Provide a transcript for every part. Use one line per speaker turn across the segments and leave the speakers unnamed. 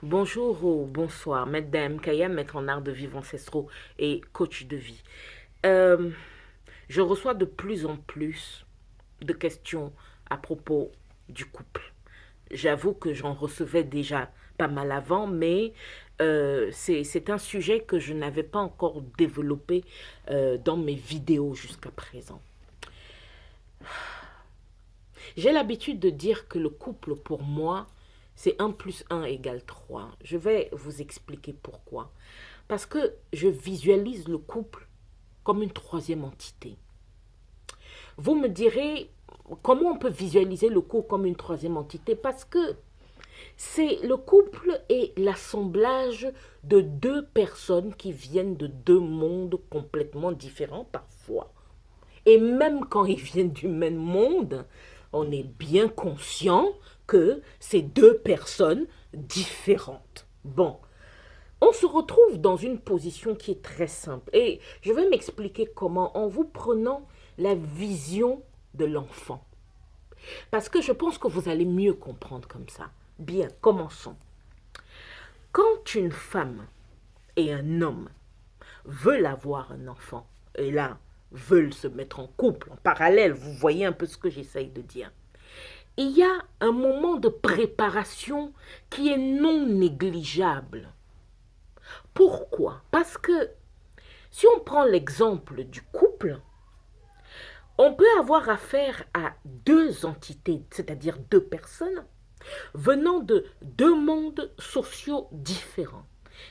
Bonjour ou bonsoir, Maître Kaya, maître en art de vivre ancestraux et coach de vie. Euh, je reçois de plus en plus de questions à propos du couple. J'avoue que j'en recevais déjà pas mal avant, mais c'est un sujet que je n'avais pas encore développé dans mes vidéos jusqu'à présent. J'ai l'habitude de dire que le couple, pour moi, c'est un plus un égale 3. Je vais vous expliquer pourquoi. Parce que je visualise le couple comme une troisième entité. Vous me direz, comment on peut visualiser le couple comme une troisième entité? Parce que c'est le couple est l'assemblage de deux personnes qui viennent de deux mondes complètement différents parfois. Et même quand ils viennent du même monde, on est bien conscient que c'est deux personnes différentes. Bon, on se retrouve dans une position qui est très simple. Et je vais m'expliquer comment en vous prenant la vision de l'enfant. Parce que je pense que vous allez mieux comprendre comme ça. Bien, commençons. Quand une femme et un homme veulent avoir un enfant, et là, veulent se mettre en couple, en parallèle, vous voyez un peu ce que j'essaye de dire, il y a un moment de préparation qui est non négligeable. Pourquoi? Parce que si on prend l'exemple du couple, on peut avoir affaire à deux entités, c'est-à-dire deux personnes, venant de deux mondes sociaux différents,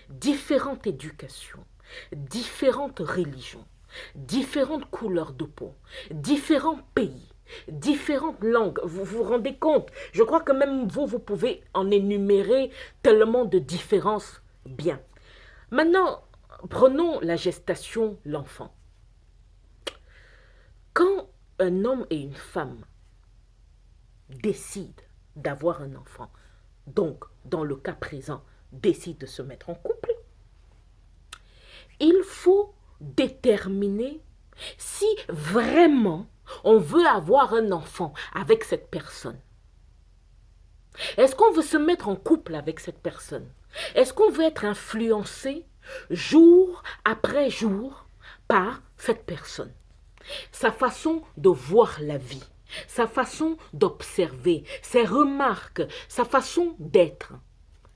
différentes éducations, différentes religions, différentes couleurs de peau, différents pays, différentes langues. Vous vous rendez compte? Je crois que même vous, vous pouvez en énumérer tellement de différences. Bien. Maintenant, prenons la gestation, l'enfant. Quand un homme et une femme décident d'avoir un enfant, donc dans le cas présent, décident de se mettre en couple, il faut déterminer si vraiment on veut avoir un enfant avec cette personne. Est-ce qu'on veut se mettre en couple avec cette personne? Est-ce qu'on veut être influencé jour après jour par cette personne? Sa façon de voir la vie, sa façon d'observer, ses remarques, sa façon d'être.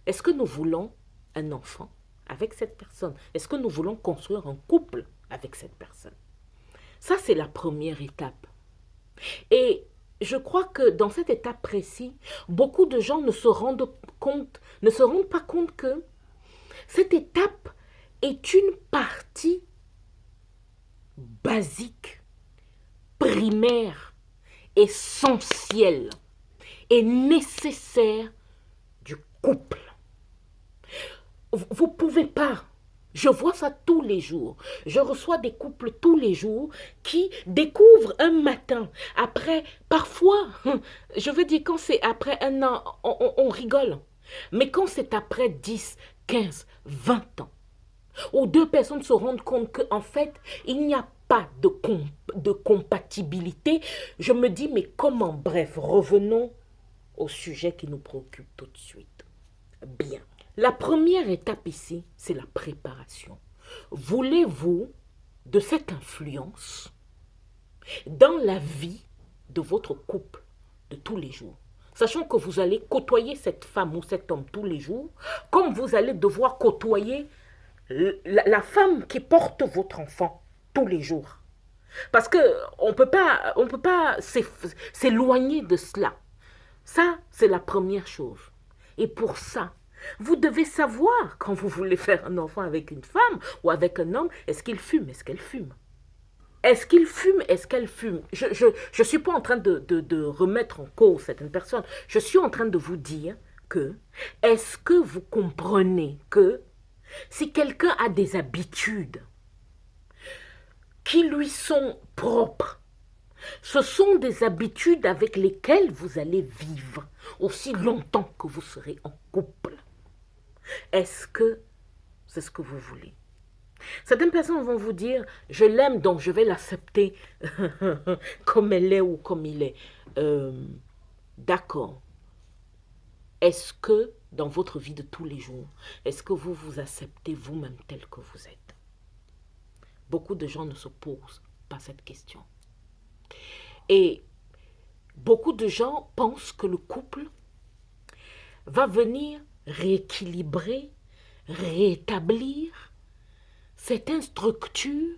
Est-ce que nous voulons un enfant avec cette personne? Est-ce que nous voulons construire un couple avec cette personne? Ça, c'est la première étape. Et je crois que dans cette étape précise, beaucoup de gens ne se rendent pas compte que cette étape est une partie basique, primaire, essentielle et nécessaire du couple. Vous ne pouvez pas. Je vois ça tous les jours. Je reçois des couples tous les jours qui découvrent un matin, après, parfois, je veux dire, quand c'est après un an, on rigole. Mais quand c'est après 10, 15, 20 ans, où deux personnes se rendent compte qu'en fait, il n'y a pas de compatibilité, je me dis, mais comment? Bref, revenons au sujet qui nous préoccupe tout de suite. Bien. La première étape ici, c'est la préparation. Voulez-vous de cette influence dans la vie de votre couple de tous les jours? Sachant que vous allez côtoyer cette femme ou cet homme tous les jours, comme vous allez devoir côtoyer la femme qui porte votre enfant tous les jours. Parce qu'on ne peut pas s'éloigner de cela. Ça, c'est la première chose. Et pour ça, vous devez savoir quand vous voulez faire un enfant avec une femme ou avec un homme, est-ce qu'il fume, est-ce qu'elle fume? Est-ce qu'il fume, est-ce qu'elle fume? Je suis pas en train de remettre en cause certaines personnes. Je suis en train de vous dire que, est-ce que vous comprenez que si quelqu'un a des habitudes qui lui sont propres, ce sont des habitudes avec lesquelles vous allez vivre aussi longtemps que vous serez en couple. Est-ce que c'est ce que vous voulez? Certaines personnes vont vous dire, je l'aime donc je vais l'accepter comme elle est ou comme il est. D'accord. Est-ce que dans votre vie de tous les jours? Est-ce que vous vous acceptez vous-même tel que vous êtes? Beaucoup de gens ne se posent pas cette question. Et beaucoup de gens pensent que le couple va venir rééquilibrer, rétablir certaines structures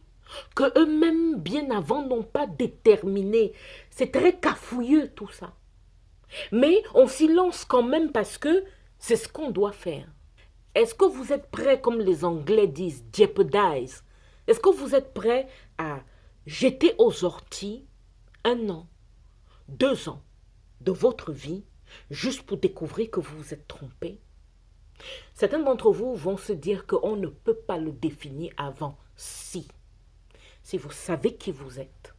que eux-mêmes, bien avant, n'ont pas déterminées. C'est très cafouilleux tout ça. Mais on s'y lance quand même parce que c'est ce qu'on doit faire. Est-ce que vous êtes prêts, comme les Anglais disent, jeopardize? Est-ce que vous êtes prêts à jeter aux orties 1 an, 2 ans de votre vie juste pour découvrir que vous vous êtes trompé? Certains d'entre vous vont se dire qu'on ne peut pas le définir avant. Si vous savez qui vous êtes,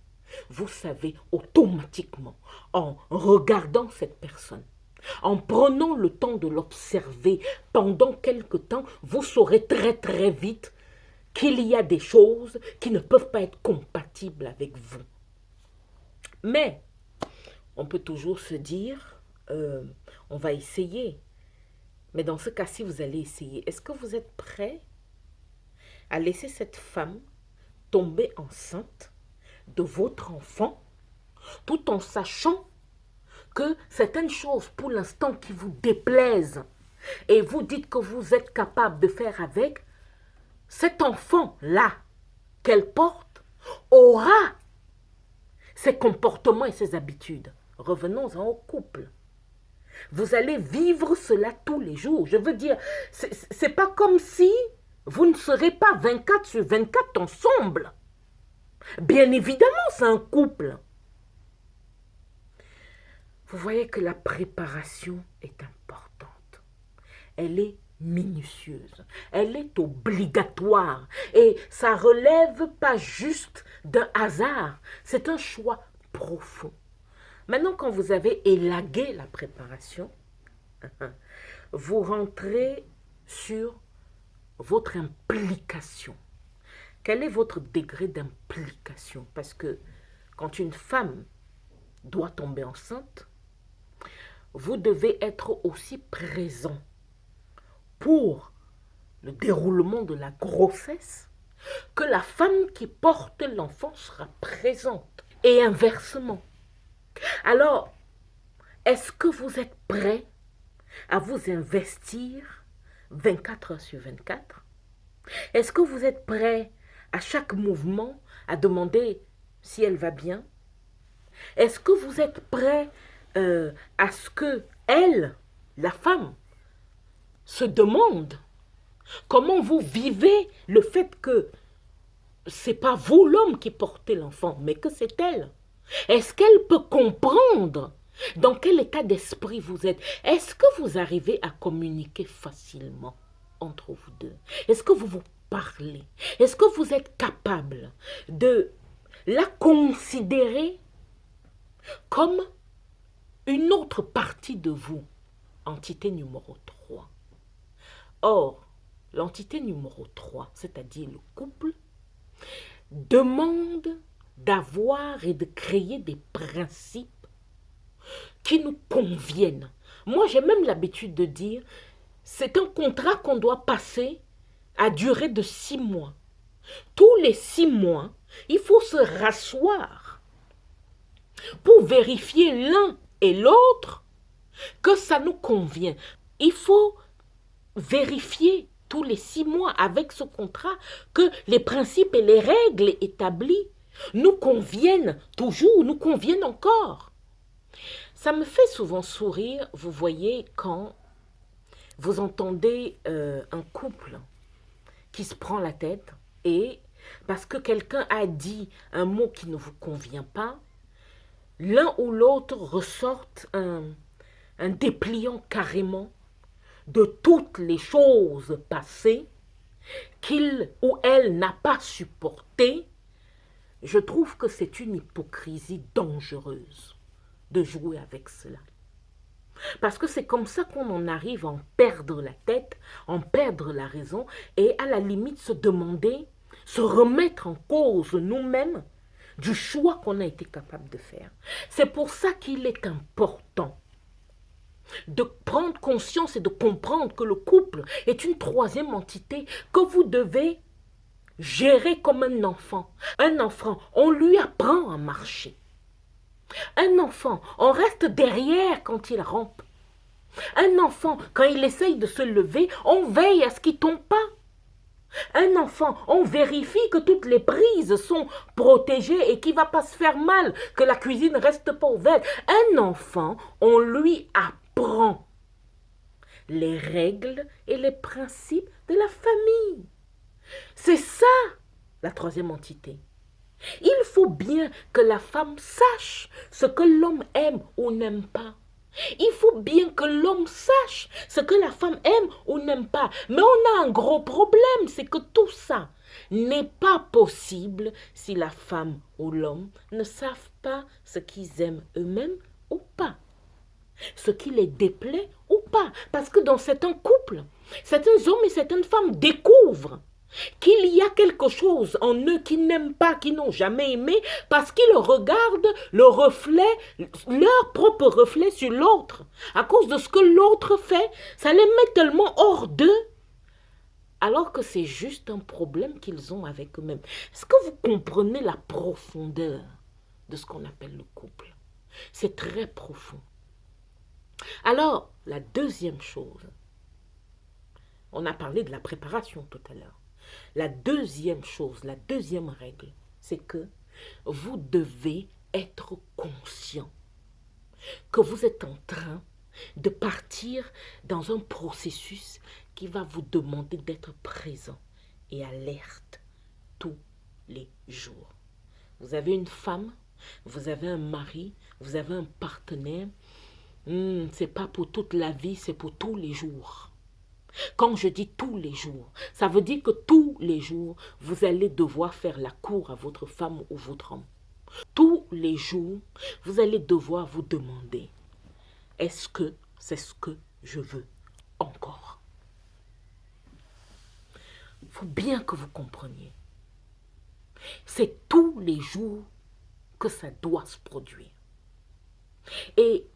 vous savez automatiquement, en regardant cette personne, en prenant le temps de l'observer pendant quelque temps, vous saurez très vite qu'il y a des choses qui ne peuvent pas être compatibles avec vous. Mais on peut toujours se dire, on va essayer. Mais dans ce cas-ci, vous allez essayer. Est-ce que vous êtes prêt à laisser cette femme tomber enceinte de votre enfant, tout en sachant que certaines choses pour l'instant qui vous déplaisent et vous dites que vous êtes capable de faire avec, cet enfant-là qu'elle porte aura ses comportements et ses habitudes. Revenons-en au couple. Vous allez vivre cela tous les jours. Je veux dire, c'est pas comme si vous ne serez pas 24/24 ensemble. Bien évidemment, c'est un couple. Vous voyez que la préparation est importante. Elle est minutieuse. Elle est obligatoire. Et ça relève pas juste d'un hasard. C'est un choix profond. Maintenant, quand vous avez élagué la préparation, vous rentrez sur votre implication. Quel est votre degré d'implication? Parce que quand une femme doit tomber enceinte, vous devez être aussi présent pour le déroulement de la grossesse que la femme qui porte l'enfant sera présente. Et inversement. Alors, est-ce que vous êtes prêt à vous investir 24h/24? Est-ce que vous êtes prêt à chaque mouvement à demander si elle va bien? Est-ce que vous êtes prêt à ce que elle, la femme, se demande comment vous vivez le fait que c'est pas vous l'homme qui portez l'enfant, mais que c'est elle? Est-ce qu'elle peut comprendre dans quel état d'esprit vous êtes? Est-ce que vous arrivez à communiquer facilement entre vous deux? Est-ce que vous vous parlez? Est-ce que vous êtes capable de la considérer comme une autre partie de vous? Entité numéro 3. Or, l'entité numéro 3, c'est-à-dire le couple, demande d'avoir et de créer des principes qui nous conviennent. Moi, j'ai même l'habitude de dire, c'est un contrat qu'on doit passer à durée de 6 mois. Tous les 6 mois, il faut se rasseoir pour vérifier l'un et l'autre que ça nous convient. Il faut vérifier tous les 6 mois avec ce contrat que les principes et les règles établis nous conviennent toujours, nous conviennent encore. Ça me fait souvent sourire, vous voyez, quand vous entendez un couple qui se prend la tête et parce que quelqu'un a dit un mot qui ne vous convient pas, l'un ou l'autre ressortent un dépliant carrément de toutes les choses passées qu'il ou elle n'a pas supportées. Je trouve que c'est une hypocrisie dangereuse de jouer avec cela. Parce que c'est comme ça qu'on en arrive à en perdre la tête, en perdre la raison et à la limite se demander, se remettre en cause nous-mêmes du choix qu'on a été capable de faire. C'est pour ça qu'il est important de prendre conscience et de comprendre que le couple est une troisième entité que vous devez gérer comme un enfant. Un enfant, on lui apprend à marcher. Un enfant, on reste derrière quand il rampe. Un enfant, quand il essaye de se lever, on veille à ce qu'il ne tombe pas. Un enfant, on vérifie que toutes les prises sont protégées et qu'il ne va pas se faire mal, que la cuisine ne reste pas ouverte. Un enfant, on lui apprend les règles et les principes de la famille. C'est ça, la troisième entité. Il faut bien que la femme sache ce que l'homme aime ou n'aime pas. Il faut bien que l'homme sache ce que la femme aime ou n'aime pas. Mais on a un gros problème, c'est que tout ça n'est pas possible si la femme ou l'homme ne savent pas ce qu'ils aiment eux-mêmes ou pas. Ce qui les déplaît ou pas. Parce que dans certains couples, certains hommes et certaines femmes découvrent qu'il y a quelque chose en eux qu'ils n'aiment pas, qu'ils n'ont jamais aimé, parce qu'ils regardent le reflet, leur propre reflet sur l'autre. À cause de ce que l'autre fait, ça les met tellement hors d'eux, alors que c'est juste un problème qu'ils ont avec eux-mêmes. Est-ce que vous comprenez la profondeur de ce qu'on appelle le couple? C'est très profond. Alors, la deuxième chose, on a parlé de la préparation tout à l'heure. La deuxième chose, la deuxième règle, c'est que vous devez être conscient que vous êtes en train de partir dans un processus qui va vous demander d'être présent et alerte tous les jours. Vous avez une femme, vous avez un mari, vous avez un partenaire. C'est pas pour toute la vie, c'est pour tous les jours. Quand je dis tous les jours, ça veut dire que tous les jours, vous allez devoir faire la cour à votre femme ou votre homme. Tous les jours, vous allez devoir vous demander, est-ce que c'est ce que je veux encore? Il faut bien que vous compreniez. C'est tous les jours que ça doit se produire. Et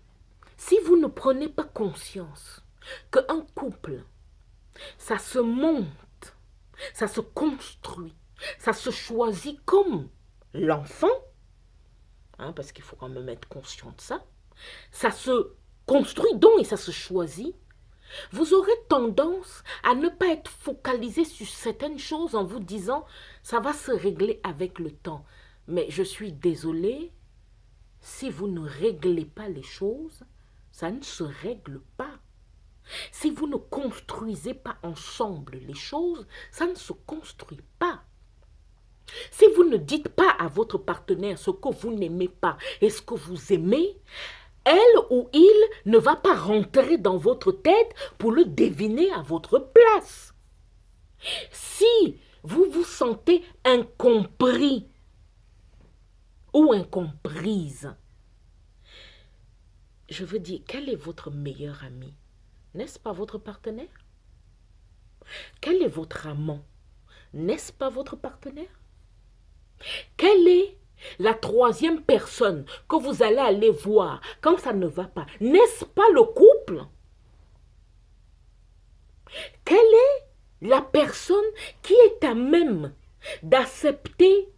si vous ne prenez pas conscience qu'un couple, ça se monte, ça se construit, ça se choisit comme l'enfant, parce qu'il faut quand même être conscient de ça, ça se construit donc et ça se choisit, vous aurez tendance à ne pas être focalisé sur certaines choses en vous disant « ça va se régler avec le temps ». Mais je suis désolée, si vous ne réglez pas les choses, ça ne se règle pas. Si vous ne construisez pas ensemble les choses, ça ne se construit pas. Si vous ne dites pas à votre partenaire ce que vous n'aimez pas et ce que vous aimez, elle ou il ne va pas rentrer dans votre tête pour le deviner à votre place. Si vous vous sentez incompris ou incomprise, je veux dire, quel est votre meilleur ami? N'est-ce pas votre partenaire? Quel est votre amant? N'est-ce pas votre partenaire? Quelle est la troisième personne que vous allez aller voir quand ça ne va pas? N'est-ce pas le couple? Quelle est la personne qui est à même d'accepter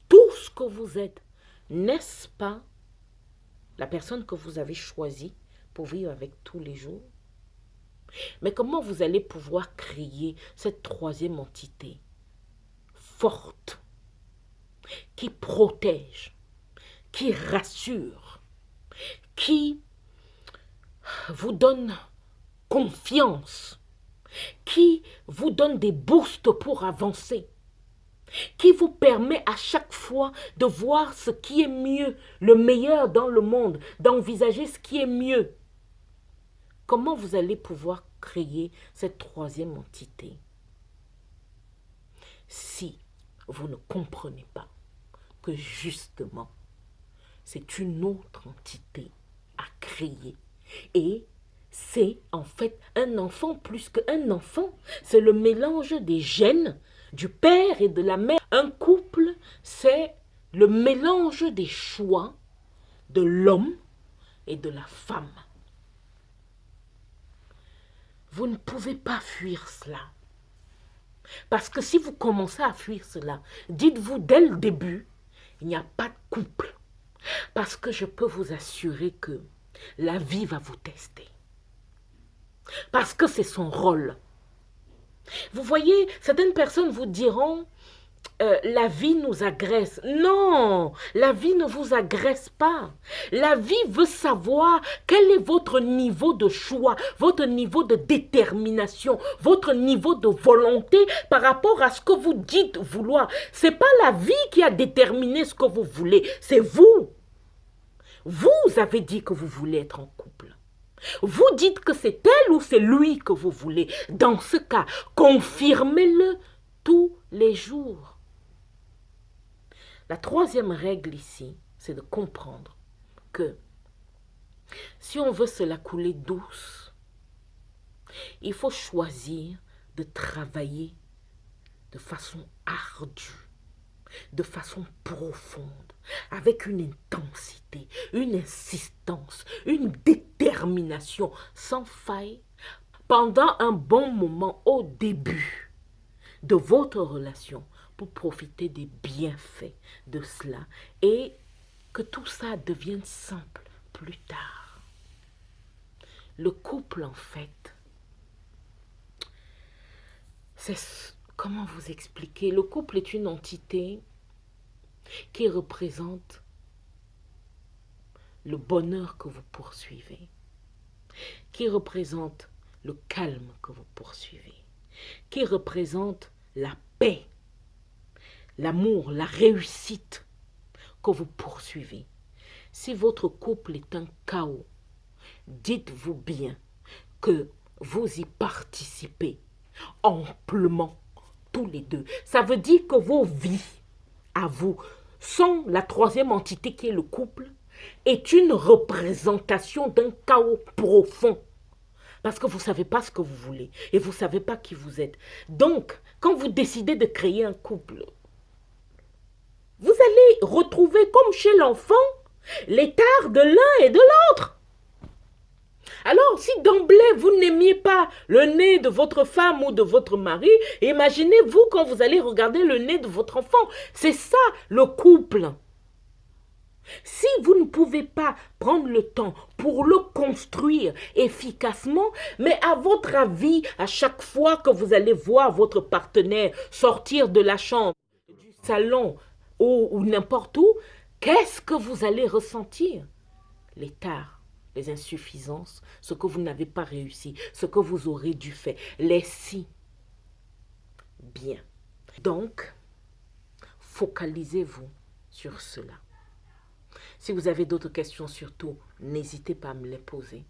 tout ce que vous êtes? N'est-ce pas la personne que vous avez choisie pour vivre avec tous les jours? Mais comment vous allez pouvoir créer cette troisième entité forte, qui protège, qui rassure, qui vous donne confiance, qui vous donne des boosts pour avancer, qui vous permet à chaque fois de voir ce qui est mieux, le meilleur dans le monde, d'envisager ce qui est mieux? Comment vous allez pouvoir créer cette troisième entité si vous ne comprenez pas que justement, c'est une autre entité à créer? Et c'est en fait un enfant plus qu'un enfant. C'est le mélange des gènes du père et de la mère. Un couple, c'est le mélange des choix de l'homme et de la femme. Vous ne pouvez pas fuir cela. Parce que si vous commencez à fuir cela, dites-vous dès le début, il n'y a pas de couple. Parce que je peux vous assurer que la vie va vous tester. Parce que c'est son rôle. Vous voyez, certaines personnes vous diront, la vie nous agresse. Non, la vie ne vous agresse pas. La vie veut savoir quel est votre niveau de choix, votre niveau de détermination, votre niveau de volonté par rapport à ce que vous dites vouloir. C'est pas la vie qui a déterminé ce que vous voulez, c'est vous. Vous avez dit que vous voulez être en couple. Vous dites que c'est elle ou c'est lui que vous voulez. Dans ce cas, confirmez-le tous les jours. La troisième règle ici, c'est de comprendre que si on veut se la couler douce, il faut choisir de travailler de façon ardue, de façon profonde, avec une intensité, une insistance, une détermination sans faille pendant un bon moment au début de votre relation pour profiter des bienfaits de cela et que tout ça devienne simple plus tard. Le couple, en fait, c'est... Comment vous expliquer? Le couple est une entité qui représente le bonheur que vous poursuivez, qui représente le calme que vous poursuivez, qui représente la paix, l'amour, la réussite que vous poursuivez. Si votre couple est un chaos, dites-vous bien que vous y participez amplement, tous les deux. Ça veut dire que vos vies, à vous, sans la troisième entité qui est le couple, est une représentation d'un chaos profond. Parce que vous ne savez pas ce que vous voulez et vous ne savez pas qui vous êtes. Donc, quand vous décidez de créer un couple, vous allez retrouver comme chez l'enfant les tares de l'un et de l'autre. Alors, si d'emblée, vous n'aimiez pas le nez de votre femme ou de votre mari, imaginez-vous quand vous allez regarder le nez de votre enfant. C'est ça, le couple. Si vous ne pouvez pas prendre le temps pour le construire efficacement, mais à votre avis, à chaque fois que vous allez voir votre partenaire sortir de la chambre, du salon ou n'importe où, qu'est-ce que vous allez ressentir? Les tares, les insuffisances, ce que vous n'avez pas réussi, ce que vous aurez dû faire, les si. Bien. Donc, focalisez-vous sur cela. Si vous avez d'autres questions, surtout, n'hésitez pas à me les poser.